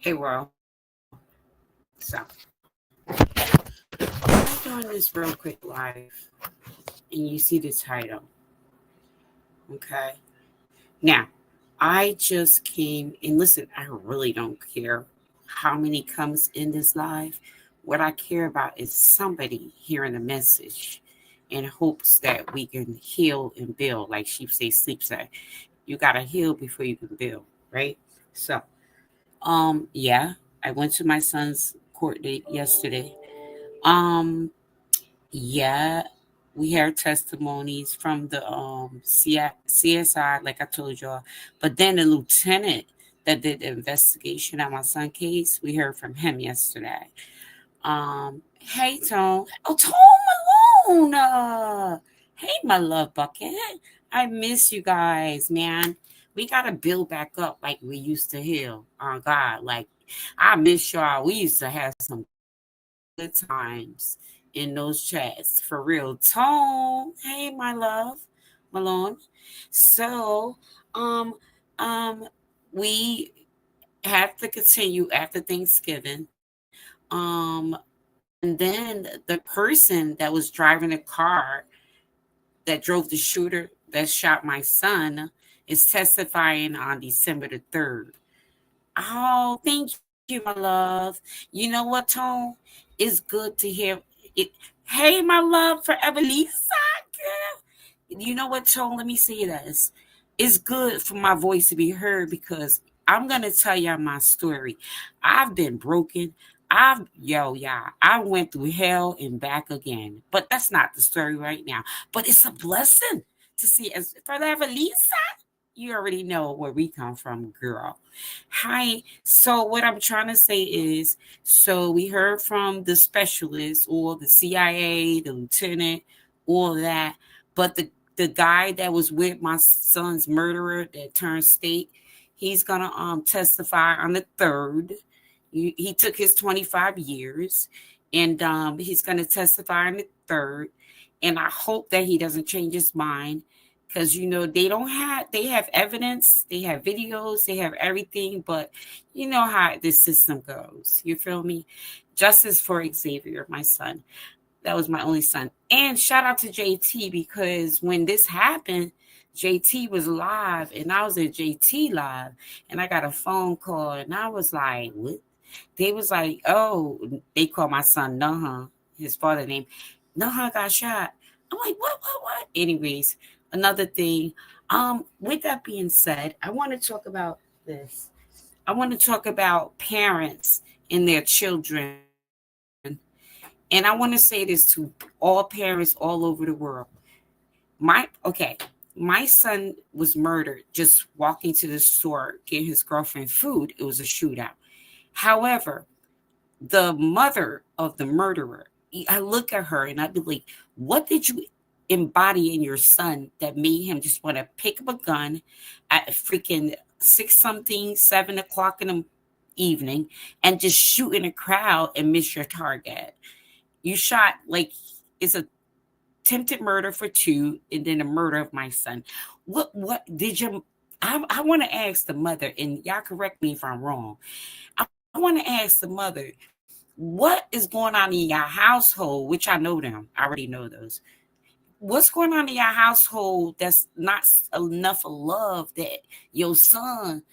Hey, world. So, I'm doing this real quick live, and you see the title. Okay. Now, I just came and listen, I really don't care how many comes in this live. What I care about is somebody hearing a message in hopes that we can heal and build, like sheep say, sleep say. You gotta heal before you can build, right? So, yeah, I went to my son's court date yesterday. Um, Yeah, we heard testimonies from the CSI, like I told y'all. But then the lieutenant that did the investigation on my son case, we heard from him yesterday. Hey Tone. Oh, Tone Malone. Hey, my love bucket. I miss you guys, man. We gotta build back up like we used to heal. Oh God, like I miss y'all. We used to have some good times in those chats for real. Tone, hey my love, Malone. So, um, um, we have to continue after Thanksgiving. And then the person that was driving the car that drove the shooter that shot my son is testifying on December the 3rd. Oh, thank you, my love. You know what, Tone? It's good to hear it. Hey, my love, forever Lisa, girl. You know what, Tone? Let me say this. It's good for my voice to be heard because I'm gonna tell y'all my story. I've been broken. I went through hell and back again. But that's not the story right now. But it's a blessing to see as forever Lisa. You already know where we come from, girl. Hi. So what I'm trying to say is, so we heard from the specialist or the CIA, the lieutenant, all that, but the guy that was with my son's murderer that turned state, he's gonna testify on the 3rd. He took his 25 years, and he's gonna testify on the 3rd. And I hope that he doesn't change his mind because they have evidence, they have videos, they have everything, but you know how this system goes. You feel me? Justice for Xavier, my son. That was my only son. And shout out to JT because when this happened, JT was live and I was at JT live and I got a phone call and I was like, what? They was like, oh, they called my son Naha, his father name. Naha got shot. I'm like, what? Anyways, another thing. With that being said, I want to talk about this. I want to talk about parents and their children. And I want to say this to all parents all over the world. My son was murdered just walking to the store getting his girlfriend food. It was a shootout. However, the mother of the murderer, I look at her and I'd be like, what did you embody in your son that made him just want to pick up a gun at freaking six something, 7 o'clock in the evening and just shoot in a crowd and miss your target? You shot like it's a attempted murder for two and then a murder of my son. What did you I want to ask the mother, and y'all correct me if I'm wrong. I want to ask the mother, what is going on in your household, which I know them, I already know those. What's going on in your household that's not enough of love that your son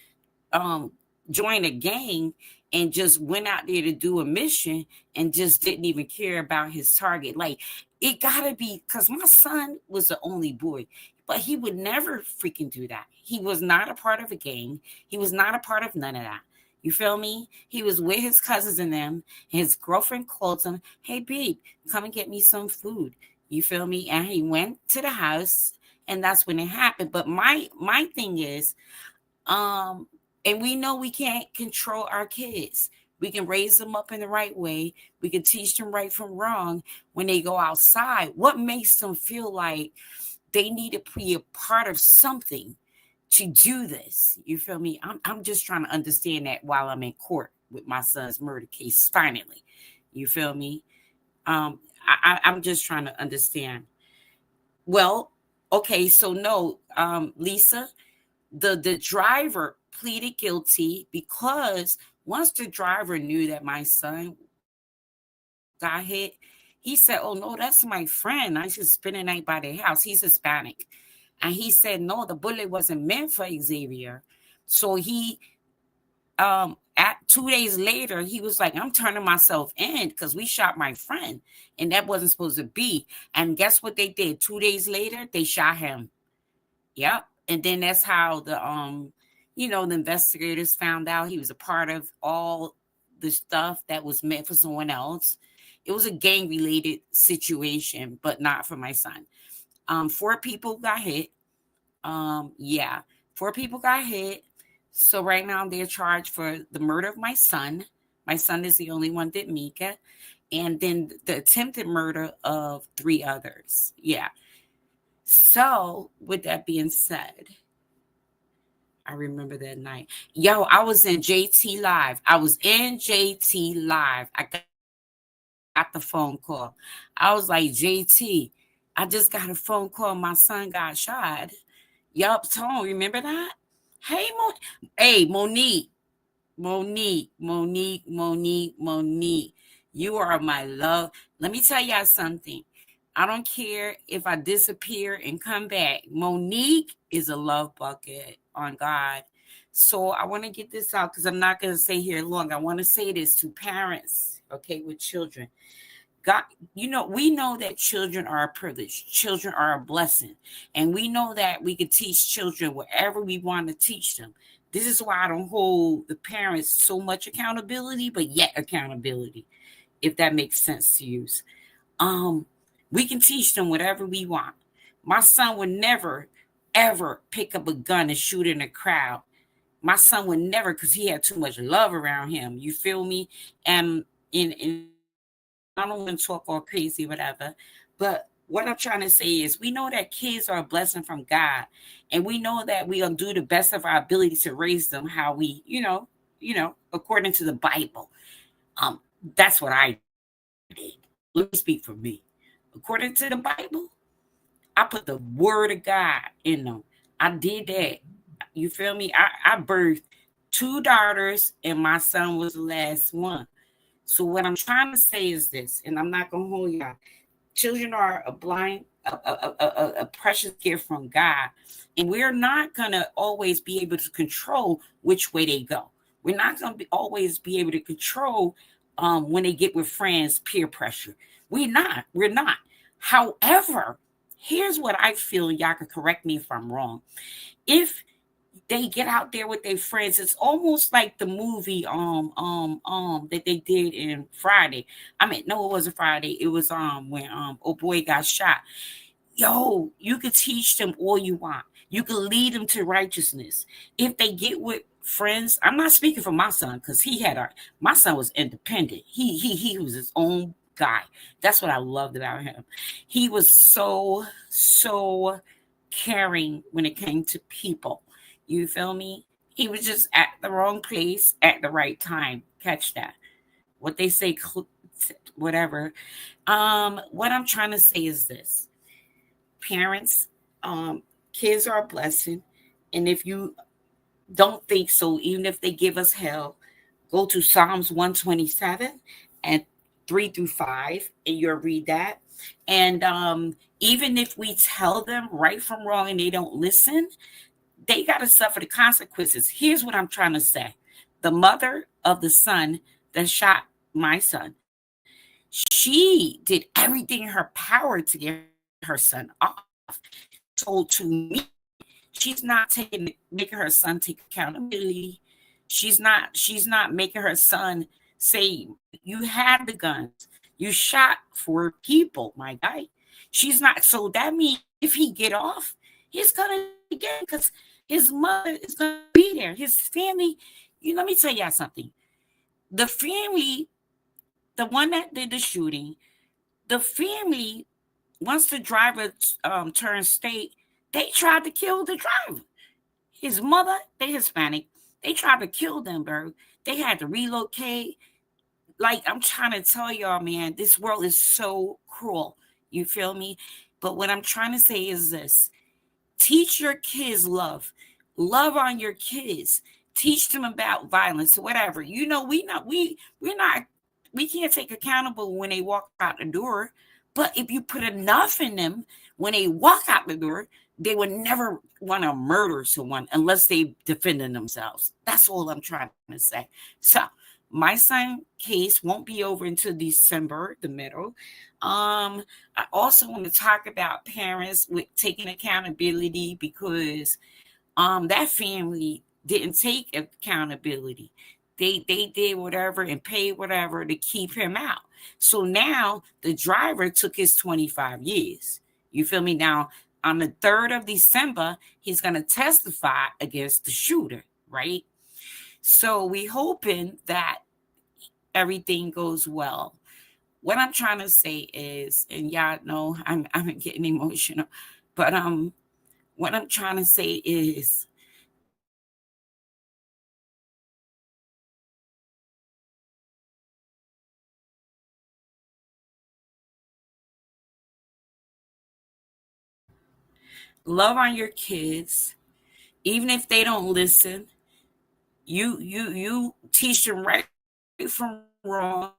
um joined a gang and just went out there to do a mission and just didn't even care about his target? Like, it gotta be because my son was the only boy, but he would never freaking do that. He was not a part of a gang. He was not a part of none of that. You feel me? He was with his cousins and them. His girlfriend called him, hey babe, come and get me some food. You feel me? And he went to the house, and that's when it happened. But my thing is, um, and we know we can't control our kids. We can raise them up in the right way. We can teach them right from wrong when they go outside. What makes them feel like they need to be a part of something to do this? You feel me? I'm just trying to understand that while I'm in court with my son's murder case finally. You feel me? I'm just trying to understand. Well, okay, so no, Lisa, the driver pleaded guilty because once the driver knew that my son got hit, he said, "Oh no, that's my friend. I should spend the night by their house." He's Hispanic. And he said, "No, the bullet wasn't meant for Xavier." So he at 2 days later, he was like, "I'm turning myself in because we shot my friend, and that wasn't supposed to be." And guess what they did? 2 days later, they shot him. Yep. And then that's how the investigators found out he was a part of all the stuff that was meant for someone else. It was a gang related situation, but not for my son. 4 people got hit. Yeah, 4 people got hit. So right now they're charged for the murder of my son. My son is the only one that Mika, and then the attempted murder of 3 others. Yeah. So with that being said, I remember that night. Yo, I was in JT Live. I was in JT Live. I got the phone call. I was like, JT, I just got a phone call. My son got shot. Yup, Tone, remember that? Hey, Monique. You are my love. Let me tell y'all something. I don't care if I disappear and come back. Monique is a love bucket on God. So I want to get this out because I'm not going to stay here long. I want to say this to parents, okay, with children. God, we know that children are a privilege. Children are a blessing. And we know that we can teach children whatever we want to teach them. This is why I don't hold the parents so much accountability, but yet accountability, if that makes sense to use. Um, we can teach them whatever we want. My son would never, ever pick up a gun and shoot in a crowd. My son would never, because he had too much love around him. You feel me? And I don't want to talk all crazy, whatever. But what I'm trying to say is we know that kids are a blessing from God. And we know that we will do the best of our ability to raise them how we, according to the Bible. That's what I did. Let me speak for me. According to the Bible, I put the word of God in them. I did that. You feel me? I birthed 2 daughters, and my son was the last one. So what I'm trying to say is this, and I'm not gonna hold y'all. Children are a precious gift from God, and we're not gonna always be able to control which way they go. We're not gonna always be able to control when they get with friends, peer pressure. We're not. We're not. However, here's what I feel. Y'all can correct me if I'm wrong. If they get out there with their friends. It's almost like the movie that they did in Friday. I mean, no, it wasn't Friday. It was when oh boy got shot. Yo, you could teach them all you want. You can lead them to righteousness. If they get with friends, I'm not speaking for my son because my son was independent. He was his own guy. That's what I loved about him. He was so caring when it came to people. You feel me? He was just at the wrong place at the right time. Catch that. What they say, whatever. What I'm trying to say is this: parents, kids are a blessing, and if you don't think so, even if they give us hell, go to Psalms 127 and 3 through 5, and you'll read that. And even if we tell them right from wrong and they don't listen, they got to suffer the consequences. Here's what I'm trying to say. The mother of the son that shot my son, she did everything in her power to get her son off. So to me, she's not making her son take accountability. She's not making her son say, you had the guns. You shot 4 people, my guy. She's not. So that means if he get off, he's gonna get, because his mother is gonna be there. His family. Let me tell y'all something. The family, the one that did the shooting, the family, once the driver turned state, they tried to kill the driver. His mother, they Hispanic. They tried to kill them, bro. They had to relocate. Like, I'm trying to tell y'all, man, this world is so cruel. You feel me? But what I'm trying to say is this: teach your kids love. Love on your kids. teach them about violence or whatever. We can't take accountable when they walk out the door. But if you put enough in them, when they walk out the door, they would never want to murder someone unless they defended themselves. That's all I'm trying to say. So my son case won't be over until December, the middle. I also want to talk about parents with taking accountability because that family didn't take accountability. They did whatever and paid whatever to keep him out. So now the driver took his 25 years. You feel me? Now on the 3rd of December, he's gonna testify against the shooter, right? So we hoping that everything goes well. What I'm trying to say is, and y'all know I'm getting emotional, but what I'm trying to say is love on your kids, even if they don't listen. You teach them right from wrong,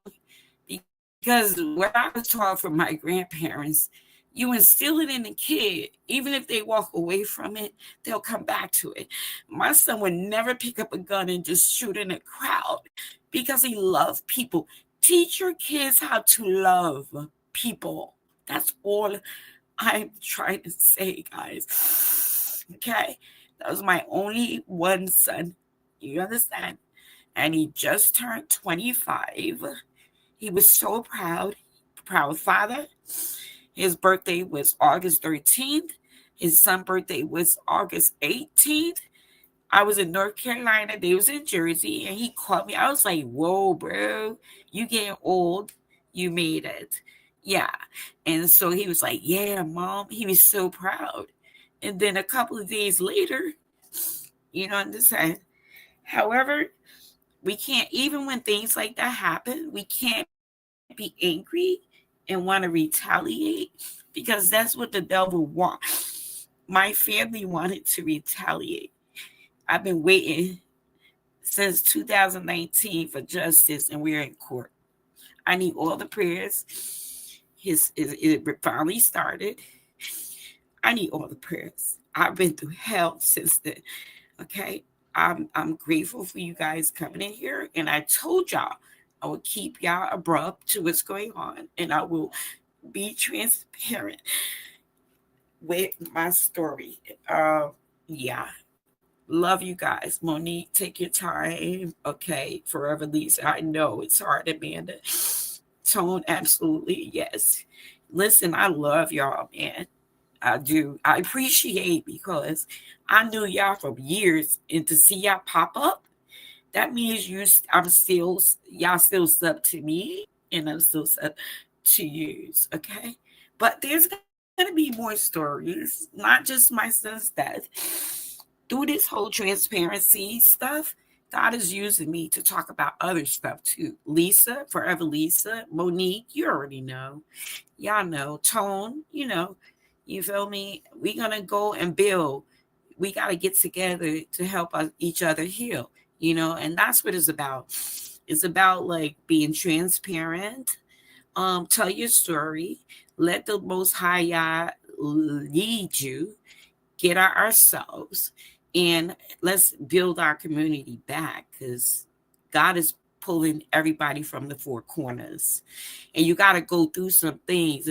because what I was taught from my grandparents, you instill it in the kid, even if they walk away from it, they'll come back to it. My son would never pick up a gun and just shoot in a crowd because he loved people. Teach your kids how to love people. That's all I'm trying to say, guys. Okay? That was my only one son. You understand? And he just turned 25. He was so proud, proud father. His birthday was August 13th. His son's birthday was August 18th. I was in North Carolina. They was in Jersey, and he called me. I was like, "Whoa, bro, you getting old? You made it." Yeah. And so he was like, "Yeah, mom." He was so proud. And then a couple of days later, you know, understand. However, we can't, even when things like that happen, we can't be angry and want to retaliate, because that's what the devil wants. My family wanted to retaliate. I've been waiting since 2019 for justice, and we're in court. I need all the prayers. It finally started. I need all the prayers. I've been through hell since then. Okay. I'm grateful for you guys coming in here. And I told y'all I will keep y'all abrupt to what's going on. And I will be transparent with my story. Yeah. Love you guys. Monique, take your time. Okay. Forever Lisa. I know it's hard, Amanda. Tone, absolutely. Yes. Listen, I love y'all, man. I do. I appreciate, because I knew y'all for years, and to see y'all pop up, that means y'all still sub to me, and I'm still sub to you. Okay, but there's gonna be more stories, not just my son's death. Through this whole transparency stuff, God is using me to talk about other stuff too. Lisa, Forever Lisa, Monique, you already know. Y'all know. Tone, you know. You feel me? We're going to go and build. We got to get together to help each other heal, and that's what it's about. It's about like being transparent. Tell your story. Let the Most High Yah lead you. Get ourselves, and let's build our community back, because God is pulling everybody from the four corners, and you got to go through some things.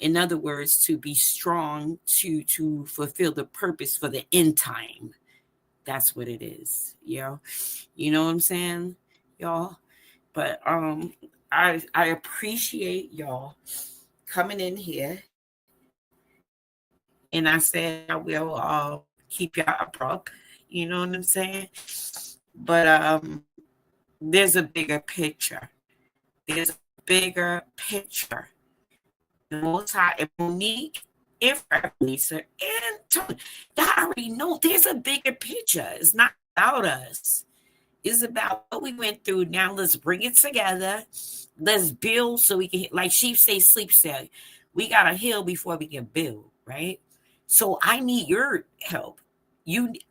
In other words, to be strong, to fulfill the purpose for the end time. That's what it is. You know what I'm saying, y'all. But I appreciate y'all coming in here, and I said I will keep y'all abrupt. You know what I'm saying? But there's a bigger picture. There's a bigger picture. The Most High and Monique and Forever Lisa and Tony, y'all already know there's a bigger picture. It's not about us. It's about what we went through. Now let's bring it together. Let's build so we can, like sheep say, sleep say. We gotta heal before we can build, right? So I need your help.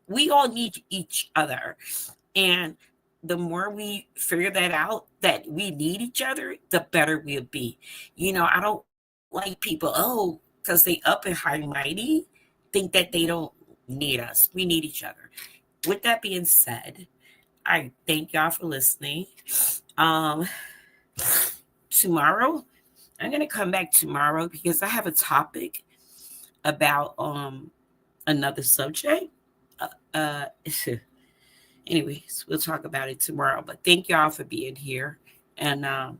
We all need each other. And the more we figure that out, that we need each other, the better we'll be. I don't like people, because they up and high mighty, think that they don't need us. We need each other. With that being said, I thank y'all for listening. Um, Tomorrow, I'm gonna come back tomorrow because I have a topic about another subject. Uh, Anyways, we'll talk about it tomorrow. But thank y'all for being here, and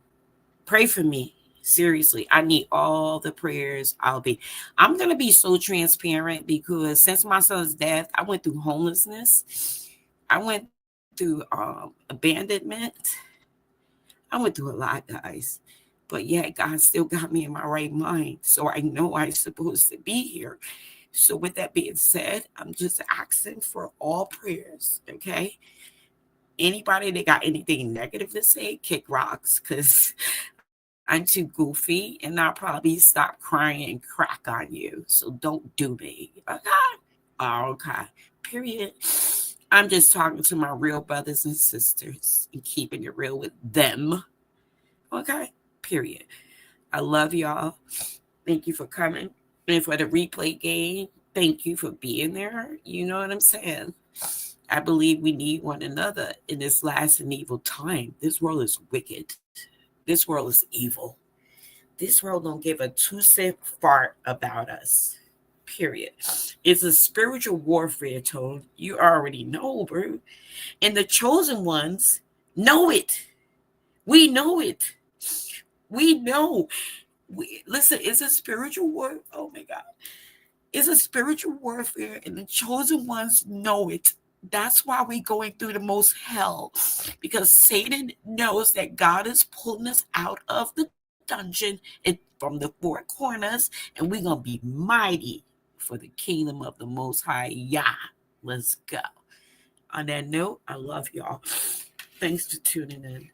pray for me. Seriously, I need all the prayers. I'm gonna be so transparent because since my son's death, I went through homelessness. I went through abandonment. I went through a lot, guys. But yet God still got me in my right mind. So I know I'm supposed to be here. So with that being said, I'm just asking for all prayers, okay? Anybody that got anything negative to say, kick rocks, because I'm too goofy and I'll probably stop crying and crack on you. So don't do me, okay? Oh, okay. Period. I'm just talking to my real brothers and sisters and keeping it real with them, okay? Period. I love y'all. Thank you for coming. And for the replay game, thank you for being there. You know what I'm saying? I believe we need one another in this last and evil time. This world is wicked. This world is evil. This world don't give a 2 cent fart about us. Period. It's a spiritual warfare, Tone. You already know, bro. And the chosen ones know it. We know it. We know. Listen, it's a spiritual war. Oh my God. It's a spiritual warfare, and the chosen ones know it. That's why we're going through the most hell, because Satan knows that God is pulling us out of the dungeon and from the four corners, and we're going to be mighty for the kingdom of the Most High. Yeah, let's go. On that note, I love y'all. Thanks for tuning in.